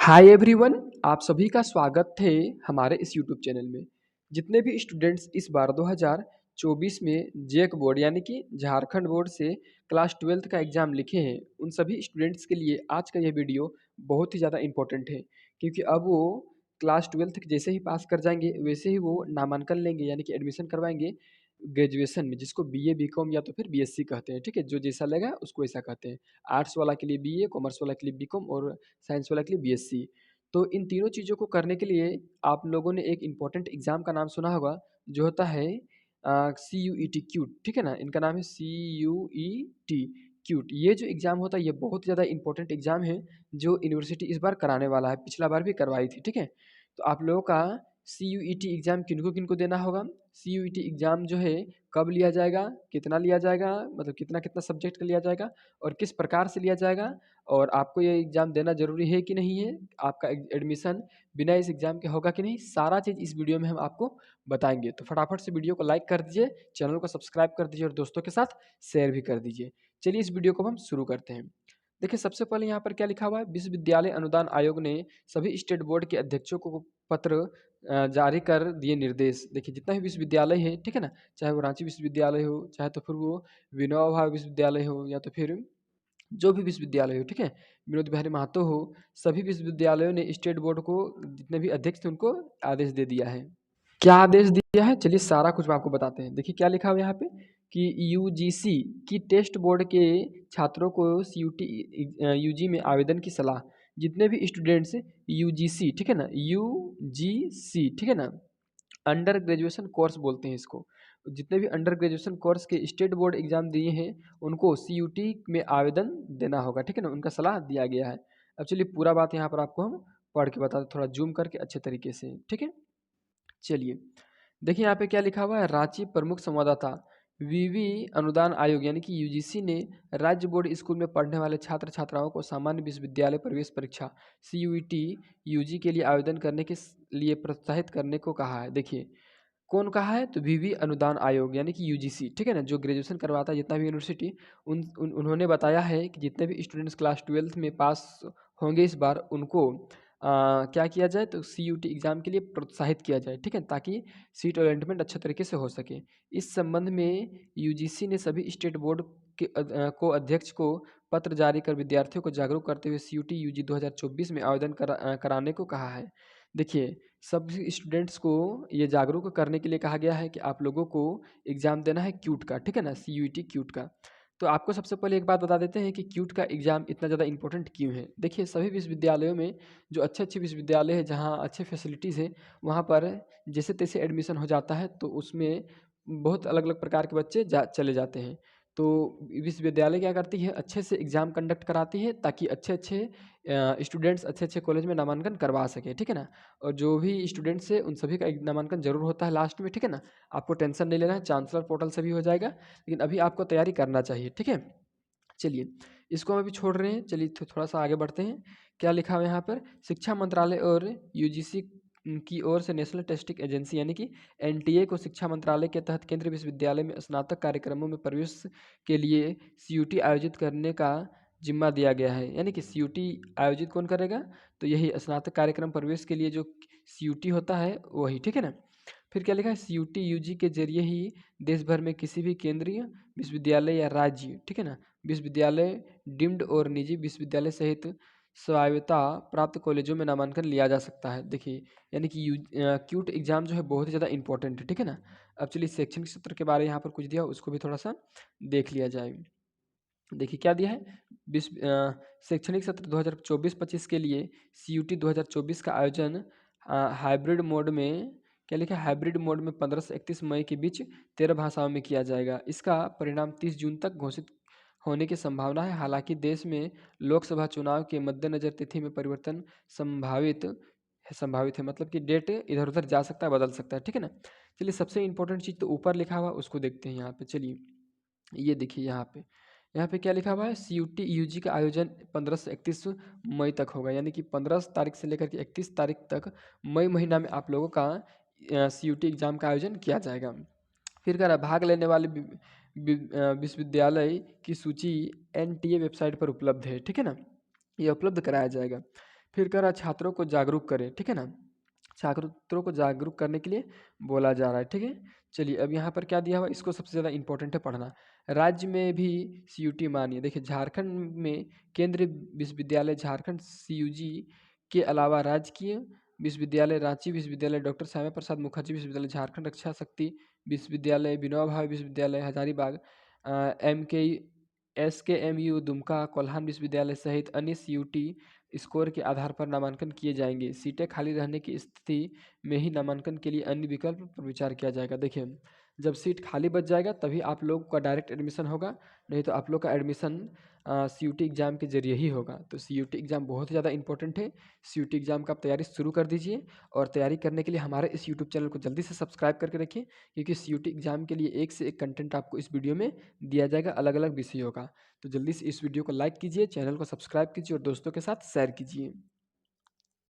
Hi everyone, आप सभी का स्वागत है हमारे इस यूट्यूब चैनल में। जितने भी स्टूडेंट्स इस बार 2024 में जेक बोर्ड यानी कि झारखंड बोर्ड से क्लास 12th का एग्ज़ाम लिखे हैं, उन सभी स्टूडेंट्स के लिए आज का यह वीडियो बहुत ही ज़्यादा इम्पोर्टेंट है। क्योंकि अब वो क्लास 12th जैसे ही पास कर जाएंगे वैसे ही वो नामांकन लेंगे यानी कि एडमिशन करवाएंगे ग्रेजुएशन में, जिसको बीए बीकॉम या तो फिर बीएससी कहते हैं। ठीक है, जो जैसा लगा उसको ऐसा कहते हैं। आर्ट्स वाला के लिए बीए, कॉमर्स वाला के लिए बीकॉम और साइंस वाला के लिए बीएससी। तो इन तीनों चीज़ों को करने के लिए आप लोगों ने एक इम्पॉर्टेंट एग्ज़ाम का नाम सुना होगा, जो होता है CUET क्यूट। ठीक है ना, इनका नाम है CUET क्यूट। ये जो एग्ज़ाम होता है ये बहुत ज़्यादा इंपॉर्टेंट एग्ज़ाम है, जो यूनिवर्सिटी इस बार कराने वाला है। पिछला बार भी करवाई थी। ठीक है, तो आप लोगों का CUET एग्ज़ाम किनको किनको देना होगा। CUET एग्ज़ाम जो है कब लिया जाएगा, कितना लिया जाएगा, मतलब कितना कितना सब्जेक्ट का लिया जाएगा और किस प्रकार से लिया जाएगा, और आपको ये एग्ज़ाम देना ज़रूरी है कि नहीं है, आपका एडमिशन बिना इस एग्ज़ाम के होगा कि नहीं, सारा चीज़ इस वीडियो में हम आपको बताएंगे। तो फटाफट से वीडियो को लाइक कर दीजिए, चैनल को सब्सक्राइब कर दीजिए और दोस्तों के साथ शेयर भी कर दीजिए। चलिए इस वीडियो को हम शुरू करते हैं। देखिए, सबसे पहले यहाँ पर क्या लिखा हुआ है, विश्वविद्यालय अनुदान आयोग ने सभी स्टेट बोर्ड के अध्यक्षों को पत्र जारी कर दिए निर्देश। देखिए, जितना भी विश्वविद्यालय है, ठीक है ना, चाहे वो रांची विश्वविद्यालय हो, चाहे तो फिर वो विनोबा भावे विश्वविद्यालय हो, या तो फिर जो भी विश्वविद्यालय हो, ठीक है, विनोद बिहारी महतो हो, सभी विश्वविद्यालयों ने स्टेट बोर्ड को, जितने भी अध्यक्ष थे उनको आदेश दे दिया है। क्या आदेश दिया है, चलिए सारा कुछ आपको बताते हैं। देखिए क्या लिखा हुआ है यहाँ पे कि यूजीसी की टेस्ट बोर्ड के छात्रों को सीयूटी यूजी में आवेदन की सलाह। जितने भी स्टूडेंट्स यूजीसी, ठीक है ना, यूजीसी, ठीक है ना, अंडर ग्रेजुएशन कोर्स बोलते हैं इसको। जितने भी अंडर ग्रेजुएशन कोर्स के स्टेट बोर्ड एग्जाम दिए हैं उनको सीयूटी में आवेदन देना होगा। ठीक है ना, उनका सलाह दिया गया है। अब चलिए पूरा बात यहाँ पर आपको हम पढ़ के बता दें, थोड़ा जूम करके अच्छे तरीके से। ठीक है, चलिए देखिए यहाँ पे क्या लिखा हुआ है, रांची प्रमुख संवाददाता विवि अनुदान आयोग यानी कि यूजीसी ने राज्य बोर्ड स्कूल में पढ़ने वाले छात्र छात्राओं को सामान्य विश्वविद्यालय प्रवेश परीक्षा सीयूईटी यूजी के लिए आवेदन करने के लिए प्रोत्साहित करने को कहा है। देखिए कौन कहा है, तो विवि अनुदान आयोग यानी कि यूजीसी, ठीक है ना, जो ग्रेजुएशन करवाता है जितना भी यूनिवर्सिटी, उन्होंने बताया है कि जितने भी स्टूडेंट्स क्लास 12th में पास होंगे इस बार उनको क्या किया जाए, तो सीयूटी एग्ज़ाम के लिए प्रोत्साहित किया जाए। ठीक है, ताकि सीट अलॉटमेंट अच्छे तरीके से हो सके। इस संबंध में यूजीसी ने सभी स्टेट बोर्ड के को अध्यक्ष को पत्र जारी कर विद्यार्थियों को जागरूक करते हुए सीयूटी यूजी 2024 में आवेदन कराने को कहा है। देखिए, सब स्टूडेंट्स को ये जागरूक करने के लिए कहा गया है कि आप लोगों को एग्ज़ाम देना है क्यूट का, ठीक है ना, सीयूईटी क्यूट का। तो आपको सबसे पहले एक बात बता देते हैं कि क्यूट का एग्ज़ाम इतना ज़्यादा इंपॉर्टेंट क्यों है। देखिए, सभी विश्वविद्यालयों में जो अच्छे अच्छे विश्वविद्यालय हैं, जहाँ अच्छे फैसिलिटीज़ हैं, वहाँ पर जैसे तैसे एडमिशन हो जाता है, तो उसमें बहुत अलग अलग प्रकार के बच्चे चले जाते हैं। तो विश्वविद्यालय क्या करती है, अच्छे से एग्ज़ाम कंडक्ट कराती है ताकि अच्छे अच्छे स्टूडेंट्स अच्छे अच्छे कॉलेज में नामांकन करवा सकें। ठीक है ना, और जो भी स्टूडेंट्स है उन सभी का एक नामांकन जरूर होता है लास्ट में। ठीक है ना, आपको टेंशन नहीं लेना है, चांसलर पोर्टल से भी हो जाएगा, लेकिन अभी आपको तैयारी करना चाहिए। ठीक है, चलिए इसको हम अभी छोड़ रहे हैं, चलिए थोड़ा सा आगे बढ़ते हैं। क्या लिखा हुआ है यहाँ पर, शिक्षा मंत्रालय और यूजीसी की ओर से नेशनल टेस्टिंग एजेंसी यानी कि एनटीए को शिक्षा मंत्रालय के तहत केंद्रीय विश्वविद्यालय में स्नातक कार्यक्रमों में प्रवेश के लिए सीयूटी आयोजित करने का जिम्मा दिया गया है। यानी कि सीयूटी आयोजित कौन करेगा, तो यही स्नातक कार्यक्रम प्रवेश के लिए जो सीयूटी होता है वही। ठीक है ना, फिर क्या लिखा है, सीयूटी यूजी के जरिए ही देश भर में किसी भी केंद्रीय विश्वविद्यालय या राज्य, ठीक है ना, विश्वविद्यालय, डीम्ड और निजी विश्वविद्यालय सहित स्वायत्तता प्राप्त कॉलेजों में नामांकन लिया जा सकता है। देखिए, यानी कि क्यूट एग्जाम जो है बहुत ही ज़्यादा इंपॉर्टेंट है। ठीक है ना, अब चलिए शैक्षणिक सत्र के बारे में यहाँ पर कुछ दिया, उसको भी थोड़ा सा देख लिया जाए। देखिए क्या दिया है, शैक्षणिक सत्र 2024-25 के लिए सीयूटी 2024 का आयोजन हाइब्रिड मोड में, क्या लिखा है, हाइब्रिड मोड में 15 से 31 मई के बीच 13 भाषाओं में किया जाएगा। इसका परिणाम 30 जून तक घोषित होने की संभावना है। हालांकि देश में लोकसभा चुनाव के मद्देनज़र तिथि में परिवर्तन संभावित है, मतलब कि डेट इधर उधर जा सकता है, बदल सकता है। ठीक है ना, चलिए सबसे इंपॉर्टेंट चीज़ तो ऊपर लिखा हुआ उसको देखते हैं यहाँ पे। चलिए ये देखिए यहाँ पे क्या लिखा हुआ है, सीयूटी यूजी का आयोजन 15 से 31 मई तक होगा। यानी कि 15 तारीख से लेकर के 31 तारीख तक मई महीना में आप लोगों का सीयूटी एग्ज़ाम का आयोजन किया जाएगा। फिर कह रहा है, भाग लेने वाले विश्वविद्यालय की सूची एनटीए वेबसाइट पर उपलब्ध है। ठीक है ना, ये उपलब्ध कराया जाएगा। फिर कह रहा है छात्रों को जागरूक करें, ठीक है ना। छात्रों को जागरूक करने के लिए बोला जा रहा है, ठीक है। चलिए अब यहाँ पर क्या दिया हुआ है, इसको सबसे ज़्यादा इंपॉर्टेंट है पढ़ना। राज्य में भी सीयूटी मान्य, देखिए झारखंड में केंद्रीय विश्वविद्यालय झारखंड सीयूजी के अलावा राजकीय विश्वविद्यालय रांची, विश्वविद्यालय डॉक्टर श्यामा प्रसाद मुखर्जी विश्वविद्यालय झारखंड, रक्षा शक्ति विश्वविद्यालय, विनोबा भावे विश्वविद्यालय हजारीबाग, एम के SKMU दुमका, कोल्हान विश्वविद्यालय सहित अन्य सीयूटी स्कोर के आधार पर नामांकन किए जाएंगे। सीटें खाली रहने की स्थिति में ही नामांकन के लिए अन्य विकल्प पर विचार किया जाएगा। देखिए जब सीट खाली बच जाएगा तभी आप लोग का डायरेक्ट एडमिशन होगा, नहीं तो आप लोग का एडमिशन सीयूटी एग्ज़ाम के जरिए ही होगा। तो सीयूटी एग्ज़ाम बहुत ज़्यादा इंपॉर्टेंट है। सीयूटी एग्ज़ाम का आप तैयारी शुरू कर दीजिए और तैयारी करने के लिए हमारे इस यूट्यूब चैनल को जल्दी से सब्सक्राइब करके रखिए, क्योंकि सीयूटी एग्ज़ाम के लिए एक से एक कंटेंट आपको इस वीडियो में दिया जाएगा अलग अलग विषयों का। तो जल्दी से इस वीडियो को लाइक कीजिए, चैनल को सब्सक्राइब कीजिए और दोस्तों के साथ शेयर कीजिए।